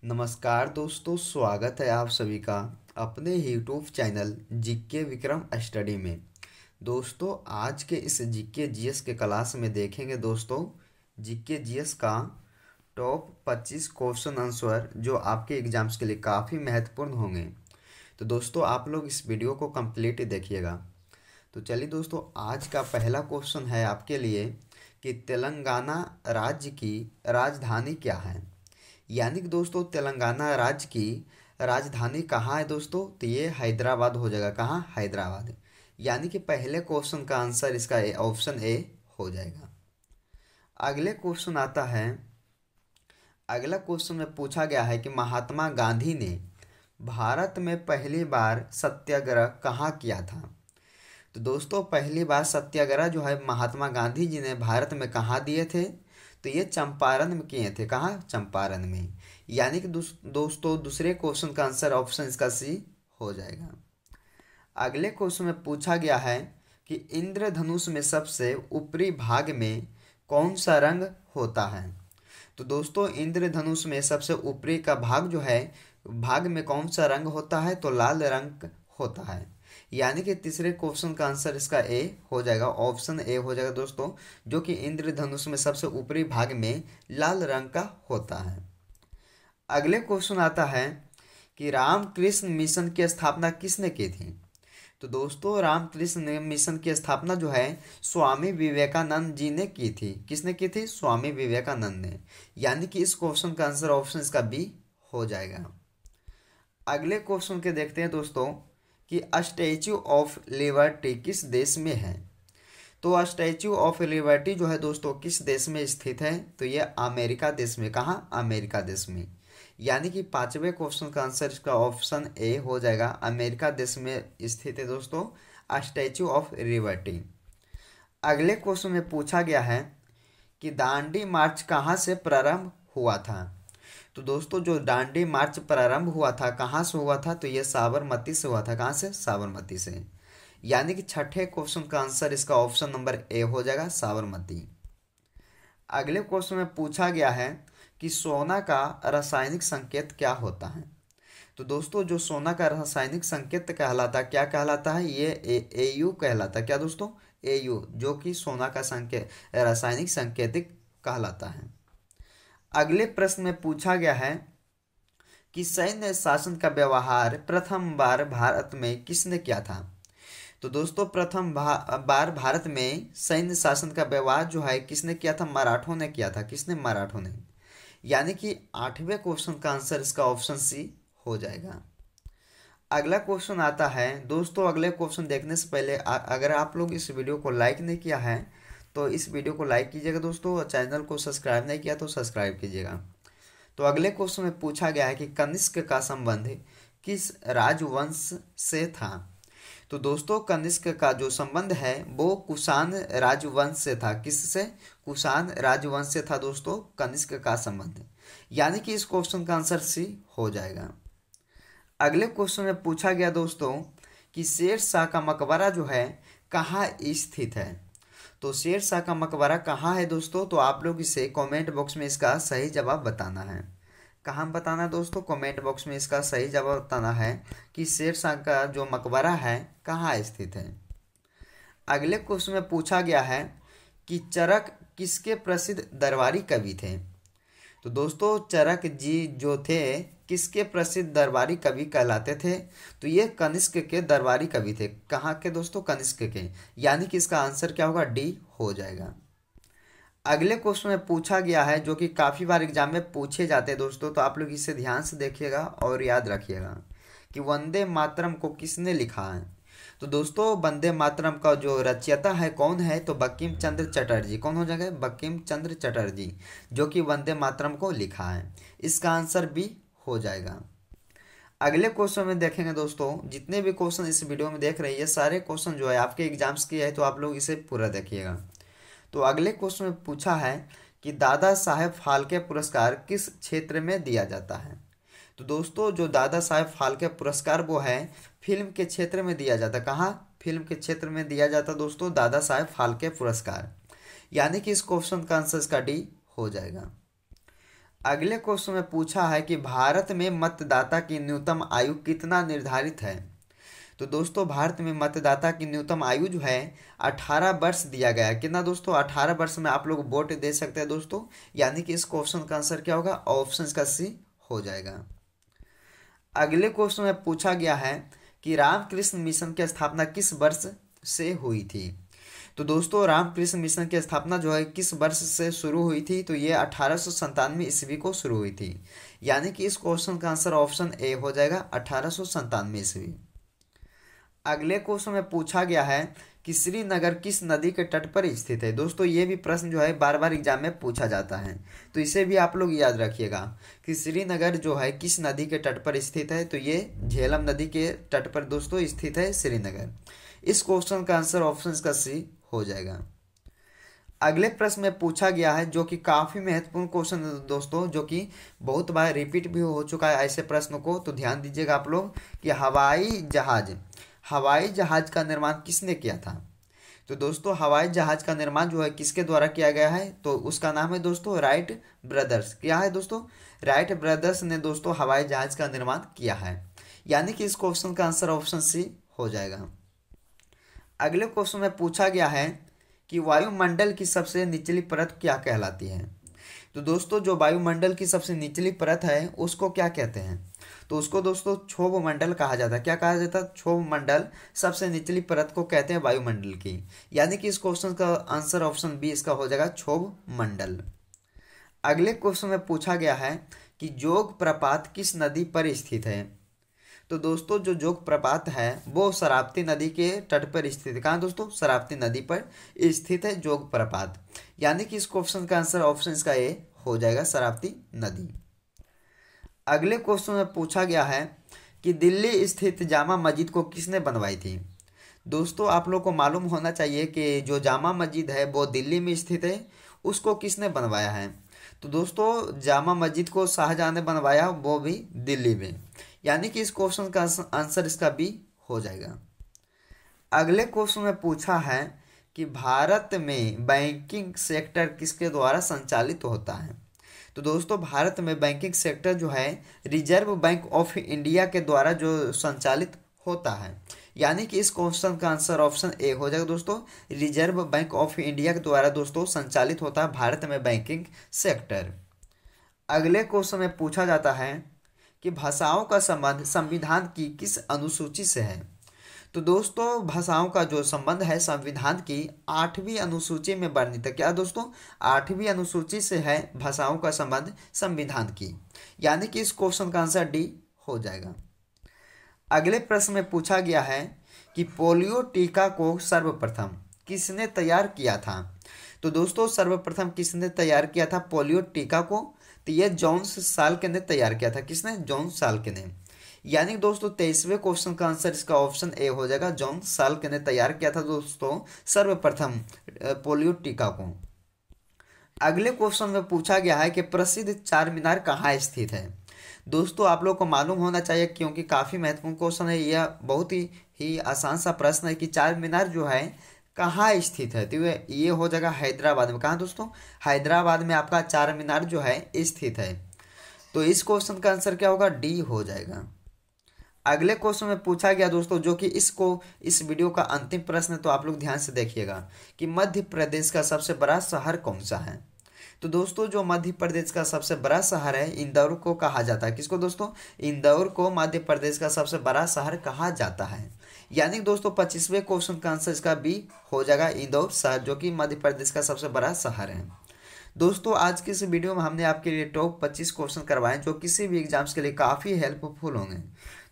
नमस्कार दोस्तों, स्वागत है आप सभी का अपने YouTube channel GK Vikram study में। दोस्तों, आज के इस जीके जीएस के क्लास में देखेंगे दोस्तों जीके जीएस का टॉप 25 क्वेश्चन आंसर जो आपके एग्जाम्स के लिए काफ़ी महत्वपूर्ण होंगे। तो दोस्तों, आप लोग इस वीडियो को कंप्लीट देखिएगा। तो चलिए दोस्तों, आज का पहला क्वेश्चन है आपके लिए कि तेलंगाना राज्य की राजधानी क्या है। यानी कि दोस्तों, तेलंगाना राज्य की राजधानी कहाँ है दोस्तों? तो ये हैदराबाद हो जाएगा। कहाँ? हैदराबाद। यानी कि पहले क्वेश्चन का आंसर इसका ऑप्शन ए हो जाएगा। अगले क्वेश्चन आता है। अगला क्वेश्चन में पूछा गया है कि महात्मा गांधी ने भारत में पहली बार सत्याग्रह कहाँ किया था। तो दोस्तों, पहली बार सत्याग्रह जो है महात्मा गांधी जी ने भारत में कहाँ दिए थे? तो ये चंपारण में किए थे। कहाँ? चंपारण में। यानी कि दोस्तों, दूसरे क्वेश्चन का आंसर ऑप्शन इसका सी हो जाएगा। अगले क्वेश्चन में पूछा गया है कि इंद्रधनुष में सबसे ऊपरी भाग में कौन सा रंग होता है। तो दोस्तों, इंद्रधनुष में सबसे ऊपरी का भाग जो है, भाग में कौन सा रंग होता है? तो लाल रंग होता है। यानी कि तीसरे क्वेश्चन का आंसर इसका ए हो जाएगा। ऑप्शन ए हो जाएगा दोस्तों, जो कि इंद्रधनुष में सबसे ऊपरी भाग में लाल रंग का होता है। अगले क्वेश्चन आता है कि रामकृष्ण मिशन की स्थापना किसने की थी। तो दोस्तों, रामकृष्ण मिशन की स्थापना जो है स्वामी विवेकानंद जी ने की थी। किसने की थी? स्वामी विवेकानंद ने। यानी कि इस क्वेश्चन का आंसर ऑप्शन इसका बी हो जाएगा। अगले क्वेश्चन के देखते हैं दोस्तों कि स्टैच्यू ऑफ लिबर्टी किस देश में है। तो स्टैच्यू ऑफ लिबर्टी जो है दोस्तों किस देश में स्थित है? तो ये अमेरिका देश में। कहाँ? अमेरिका देश में। यानी कि पांचवें क्वेश्चन का आंसर इसका ऑप्शन ए हो जाएगा। अमेरिका देश में स्थित है दोस्तों स्टैच्यू ऑफ लिबर्टी। अगले क्वेश्चन में पूछा गया है कि दांडी मार्च कहाँ से प्रारंभ हुआ था। तो दोस्तों, जो दांडी मार्च प्रारंभ हुआ था कहाँ से हुआ था? तो ये साबरमती से हुआ था। कहाँ से? साबरमती से। यानी कि छठे क्वेश्चन का आंसर इसका ऑप्शन नंबर ए हो जाएगा, साबरमती। अगले क्वेश्चन में पूछा गया है कि सोना का रासायनिक संकेत क्या होता है। तो दोस्तों, जो सोना का रासायनिक संकेत कहलाता है, क्या कहलाता है? ये एयू कहलाता है। क्या दोस्तों? एयू, जो कि सोना का संकेत रासायनिक संकेतिक कहलाता है। अगले प्रश्न में पूछा गया है कि सैन्य शासन का व्यवहार प्रथम बार भारत में किसने किया था। तो दोस्तों, प्रथम बार भारत में सैन्य शासन का व्यवहार जो है किसने किया था? मराठों ने किया था। किसने? मराठों ने। यानी कि आठवें क्वेश्चन का आंसर इसका ऑप्शन सी हो जाएगा। अगला क्वेश्चन आता है दोस्तों। अगले क्वेश्चन देखने से पहले अगर आप लोग इस वीडियो को लाइक नहीं किया है तो इस वीडियो को लाइक कीजिएगा दोस्तों, और चैनल को सब्सक्राइब नहीं किया तो सब्सक्राइब कीजिएगा। तो अगले क्वेश्चन में पूछा गया है कि कनिष्क का संबंध किस राजवंश से था। तो दोस्तों, कनिष्क का जो संबंध है वो कुषाण राजवंश से था। किससे? कुषाण राजवंश से था दोस्तों कनिष्क का संबंध। यानी कि इस क्वेश्चन का आंसर सी हो जाएगा। अगले क्वेश्चन में पूछा गया दोस्तों कि शेर शाह का मकबरा जो है कहाँ स्थित है। तो शेर शाह का मकबरा कहाँ है दोस्तों? तो आप लोग इसे कमेंट बॉक्स में इसका सही जवाब बताना है। कहाँ बताना दोस्तों? कमेंट बॉक्स में इसका सही जवाब बताना है कि शेर शाह का जो मकबरा है कहाँ स्थित है। अगले क्वेश्चन में पूछा गया है कि चरक किसके प्रसिद्ध दरबारी कवि थे। तो दोस्तों, चरक जी जो थे किसके प्रसिद्ध दरबारी कवि कहलाते थे? तो ये कनिष्क के दरबारी कवि थे। कहाँ के दोस्तों? कनिष्क के। यानी कि इसका आंसर क्या होगा? डी हो जाएगा। अगले क्वेश्चन में पूछा गया है जो कि काफ़ी बार एग्जाम में पूछे जाते हैं दोस्तों, तो आप लोग इसे ध्यान से देखिएगा और याद रखिएगा कि वंदे मातरम को किसने लिखा है। तो दोस्तों, वंदे मातरम का जो रचयिता है कौन है? तो बंकिम चंद्र चटर्जी। कौन हो जाएगा? बंकिम चंद्र चटर्जी, जो कि वंदे मातरम को लिखा है। इसका आंसर बी हो जाएगा। अगले क्वेश्चन में देखेंगे दोस्तों, जितने भी क्वेश्चन इस वीडियो में देख रहे हैं ये सारे क्वेश्चन जो है आपके एग्जाम्स के है, तो आप लोग इसे पूरा देखिएगा। तो अगले क्वेश्चन में पूछा है कि दादा साहेब फाल्के पुरस्कार किस क्षेत्र में दिया जाता है। तो दोस्तों, जो दादा साहेब फाल्के पुरस्कार वो है फिल्म के क्षेत्र में दिया जाता है। कहाँ? फिल्म के क्षेत्र में दिया जाता दोस्तों दादा साहेब फाल्के पुरस्कार। यानी कि इस क्वेश्चन का आंसर इसका डी हो जाएगा। अगले क्वेश्चन में पूछा है कि भारत में मतदाता की न्यूनतम आयु कितना निर्धारित है। तो दोस्तों भारत में मतदाता की न्यूनतम आयु जो है 18 वर्ष दिया गया है। कितना दोस्तों, 18 वर्ष में आप लोग वोट दे सकते हैं दोस्तों। यानी कि इस क्वेश्चन का आंसर क्या होगा, ऑप्शन का सी हो जाएगा। अगले क्वेश्चन में पूछा गया है कि रामकृष्ण मिशन की स्थापना किस वर्ष से हुई थी। तो दोस्तों रामकृष्ण मिशन की स्थापना जो है किस वर्ष से शुरू हुई थी, तो ये 1897 ईस्वी को शुरू हुई थी। यानी कि इस क्वेश्चन का आंसर ऑप्शन ए हो जाएगा, 1897 ईस्वी। अगले क्वेश्चन में पूछा गया है कि श्रीनगर किस नदी के तट पर स्थित है। दोस्तों ये भी प्रश्न जो है बार बार एग्जाम में पूछा जाता है, तो इसे भी आप लोग याद रखिएगा कि श्रीनगर जो है किस नदी के तट पर स्थित है। तो ये झेलम नदी के तट पर दोस्तों स्थित है श्रीनगर। इस क्वेश्चन का आंसर ऑप्शन का सी हो जाएगा। अगले प्रश्न में पूछा गया है जो कि काफ़ी महत्वपूर्ण क्वेश्चन है दोस्तों, जो कि बहुत बार रिपीट भी हो चुका है ऐसे प्रश्नों को, तो ध्यान दीजिएगा आप लोग कि हवाई जहाज का निर्माण किसने किया था। तो दोस्तों हवाई जहाज का निर्माण जो है किसके द्वारा किया गया है, तो उसका नाम है दोस्तों राइट ब्रदर्स। क्या है दोस्तों, राइट ब्रदर्स ने दोस्तों हवाई जहाज का निर्माण किया है। यानी कि इस क्वेश्चन का आंसर ऑप्शन सी हो जाएगा। अगले क्वेश्चन में पूछा गया है कि वायुमंडल की सबसे निचली परत क्या कहलाती है। तो दोस्तों जो वायुमंडल की सबसे निचली परत है उसको क्या कहते हैं, तो उसको दोस्तों क्षोभ मंडल कहा जाता है। क्या कहा जाता है, क्षोभ मंडल सबसे निचली परत को कहते हैं वायुमंडल की। यानी कि इस क्वेश्चन का आंसर ऑप्शन बी इसका हो जाएगा, क्षोभ मंडल। अगले क्वेश्चन में पूछा गया है कि जोग प्रपात किस नदी पर स्थित है। तो दोस्तों जो जोग प्रपात है वो शरावती नदी के तट पर स्थित है। कहाँ दोस्तों, शरावती नदी पर स्थित है जोग प्रपात। यानी कि इस क्वेश्चन का आंसर ऑप्शन का ए हो जाएगा, शरावती नदी। अगले क्वेश्चन में पूछा गया है कि दिल्ली स्थित जामा मस्जिद को किसने बनवाई थी। दोस्तों आप लोग को मालूम होना चाहिए कि जो जामा मस्जिद है वो दिल्ली में स्थित है, उसको किसने बनवाया है। तो दोस्तों जामा मस्जिद को शाहजहां ने बनवाया, वो भी दिल्ली में। यानी कि इस क्वेश्चन का आंसर इसका बी हो जाएगा। अगले क्वेश्चन में पूछा है कि भारत में बैंकिंग सेक्टर किसके द्वारा संचालित होता है। तो दोस्तों भारत में बैंकिंग सेक्टर जो है रिजर्व बैंक ऑफ इंडिया के द्वारा जो संचालित होता है। यानी कि इस क्वेश्चन का आंसर ऑप्शन ए हो जाएगा दोस्तों, रिजर्व बैंक ऑफ इंडिया के द्वारा दोस्तों संचालित होता है भारत में बैंकिंग सेक्टर। अगले क्वेश्चन में पूछा जाता है कि भाषाओं का संबंध संविधान की किस अनुसूची से है। तो दोस्तों भाषाओं का जो संबंध है संविधान की 8वीं अनुसूची में वर्णित है। क्या दोस्तों, 8वीं अनुसूची से है भाषाओं का संबंध संविधान की। यानी कि इस क्वेश्चन का आंसर डी हो जाएगा। अगले प्रश्न में पूछा गया है कि पोलियो टीका को सर्वप्रथम किसने तैयार किया था। तो दोस्तों सर्वप्रथम किसने तैयार किया था पोलियो टीका को, तो ये जॉन्स साल्क ने तैयार किया था। किसने, जॉन साल्क ने। यानी दोस्तों 23वें क्वेश्चन का आंसर इसका ऑप्शन ए हो जाएगा, जॉन साल्क ने तैयार किया था दोस्तों सर्वप्रथम पोलियो टीका को। अगले क्वेश्चन में पूछा गया है कि प्रसिद्ध चार मीनार कहाँ स्थित है। दोस्तों आप लोग को मालूम होना चाहिए क्योंकि काफ़ी महत्वपूर्ण क्वेश्चन है, यह बहुत ही आसान सा प्रश्न है कि चार मीनार जो है कहाँ स्थित है। तो ये हो जाएगा हैदराबाद में। कहाँ दोस्तों, हैदराबाद में आपका चार मीनार जो है स्थित है। तो इस क्वेश्चन का आंसर क्या होगा, डी हो जाएगा। अगले क्वेश्चन में पूछा गया दोस्तों, जो कि इस वीडियो का अंतिम प्रश्न है, तो आप लोग ध्यान से देखिएगा कि मध्य प्रदेश का सबसे बड़ा शहर कौन सा है। तो दोस्तों जो मध्य प्रदेश का सबसे बड़ा शहर है इंदौर को कहा जाता है। किसको दोस्तों, इंदौर को मध्य प्रदेश का सबसे बड़ा शहर कहा जाता है। यानी दोस्तों 25वें क्वेश्चन का आंसर इसका बी हो जाएगा, इंदौर शहर जो कि मध्य प्रदेश का सबसे बड़ा शहर है। दोस्तों आज की इस वीडियो में हमने आपके लिए टॉप 25 क्वेश्चन करवाए जो किसी भी एग्जाम्स के लिए काफ़ी हेल्पफुल होंगे।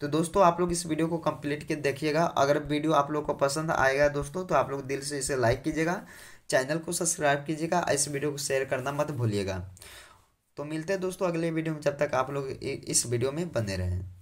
तो दोस्तों आप लोग इस वीडियो को कंप्लीट के देखिएगा। अगर वीडियो आप लोग को पसंद आएगा दोस्तों तो आप लोग दिल से इसे लाइक कीजिएगा, चैनल को सब्सक्राइब कीजिएगा, इस वीडियो को शेयर करना मत भूलिएगा। तो मिलते हैं दोस्तों अगले वीडियो में, जब तक आप लोग इस वीडियो में बने रहें।